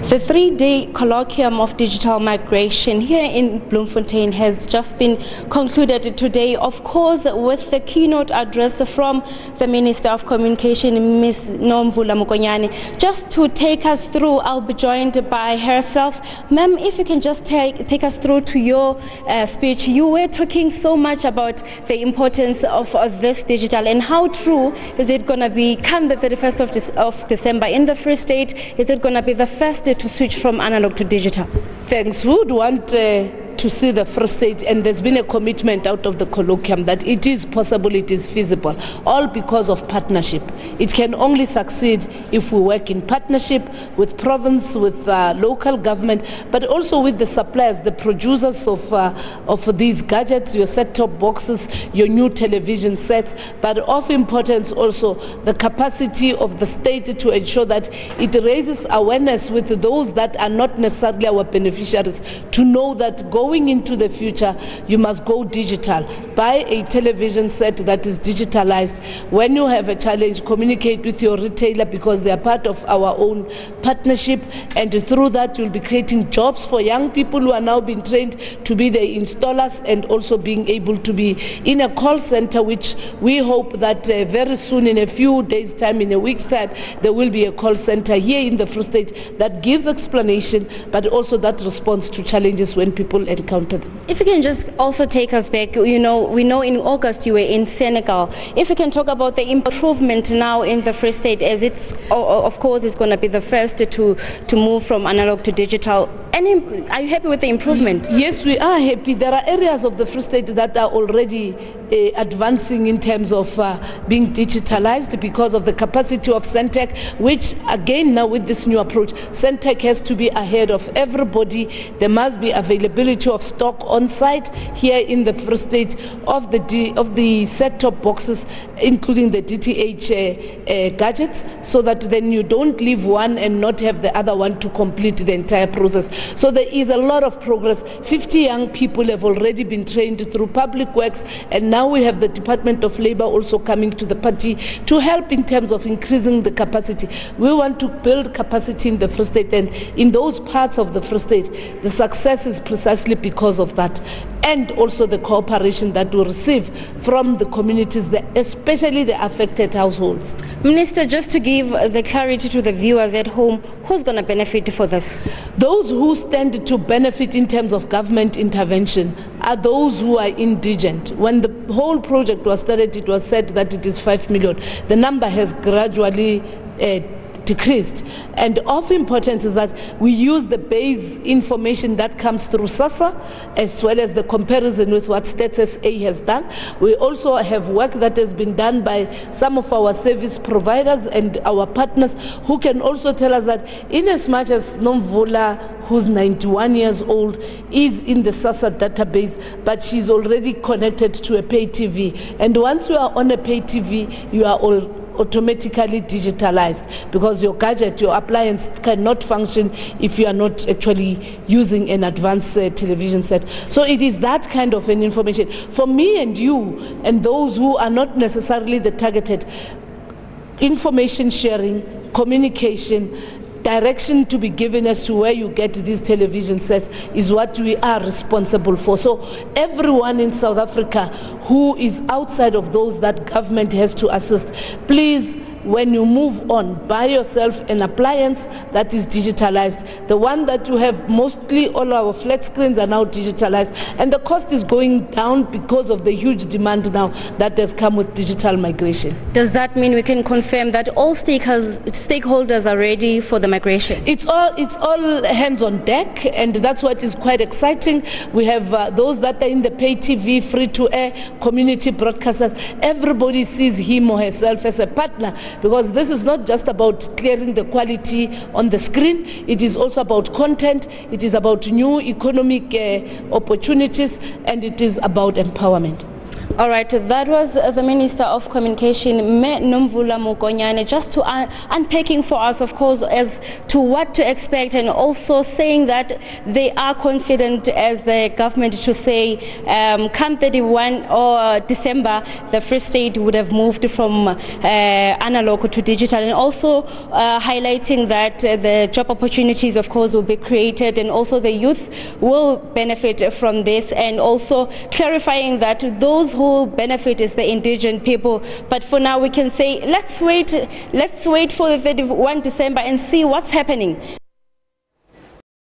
The 3-day colloquium of digital migration here in Bloemfontein has just been concluded today, of course, with the keynote address from the Minister of Communication, Ms. Nomvula Mokonyane. Just to take us through, I'll be joined by herself. Ma'am, if you can just take us through to your speech. You were talking so much about the importance of this digital, and how true is it going to be come the 31st of December in the Free State? Is it going to be the first to switch from analog to digital? Thanks. We would want to see the Free State, and there's been a commitment out of the colloquium that it is possible, it is feasible, all because of partnership. It can only succeed if we work in partnership with province, with local government, but also with the suppliers, the producers of these gadgets, your set-top boxes, your new television sets, but of importance also the capacity of the state to ensure that it raises awareness with those that are not necessarily our beneficiaries, to know that going into the future, you must go digital. Buy a television set that is digitalized. When you have a challenge, communicate with your retailer, because they are part of our own partnership, and through that you'll be creating jobs for young people who are now being trained to be the installers, and also being able to be in a call center, which we hope that very soon, in a few days' time, in a week's time, there will be a call center here in the Free State that gives explanation, but also that responds to challenges when people encounter them. If you can just also take us back, we know in August you were in Senegal. If you can talk about the improvement now in the Free State, as it's, of course, it's going to be the first to move from analog to digital. Are you happy with the improvement? Yes, we are happy. There are areas of the Free State that are already advancing in terms of being digitalized because of the capacity of Centec, which again now with this new approach, Centec has to be ahead of everybody. There must be availability of stock on site here in the Free State of the set-top boxes, including the DTT gadgets, so that then you don't leave one and not have the other one to complete the entire process. So there is a lot of progress. 50 young people have already been trained through public works, and now we have the Department of Labor also coming to the party to help in terms of increasing the capacity. We want to build capacity in the Free State, and in those parts of the Free State, the success is precisely because of that, and also the cooperation that we receive from the communities, especially the affected households. Minister, just to give the clarity to the viewers at home, who's going to benefit for this? Those who stand to benefit in terms of government intervention are those who are indigent. When the whole project was started, it was said that it is 5 million. The number has gradually decreased, and of importance is that we use the base information that comes through SASA, as well as the comparison with what Stats SA has done. We also have work that has been done by some of our service providers and our partners, who can also tell us that in as much as Nomvula, who's 91 years old, is in the SASA database, but she's already connected to a pay TV, and once you are on a pay TV, you are automatically digitalized, because your gadget, your appliance cannot function if you are not actually using an advanced television set. So it is that kind of an information for me and you and those who are not necessarily the targeted. Information sharing, communication, direction to be given as to where you get these television sets is what we are responsible for. So everyone in South Africa who is outside of those that government has to assist, please, when you move on, buy yourself an appliance that is digitalized. The one that you have, mostly all our flat screens are now digitalized, and the cost is going down because of the huge demand now that has come with digital migration. Does that mean we can confirm that all stakeholders are ready for the migration? It's all hands on deck, and that's what is quite exciting. We have those that are in the pay TV, free-to-air, community broadcasters. Everybody sees him or herself as a partner, because this is not just about clearing the quality on the screen, it is also about content, it is about new economic opportunities, and it is about empowerment. All right, that was the Minister of Communication, Me Nomvula Mokonyane, just to unpacking for us, of course, as to what to expect, and also saying that they are confident as the government to say come 31 or December, the Free State would have moved from analog to digital, and also highlighting that the job opportunities, of course, will be created, and also the youth will benefit from this, and also clarifying that those who will benefit is the indigent people. But for now, we can say let's wait for the 31 December and see what's happening.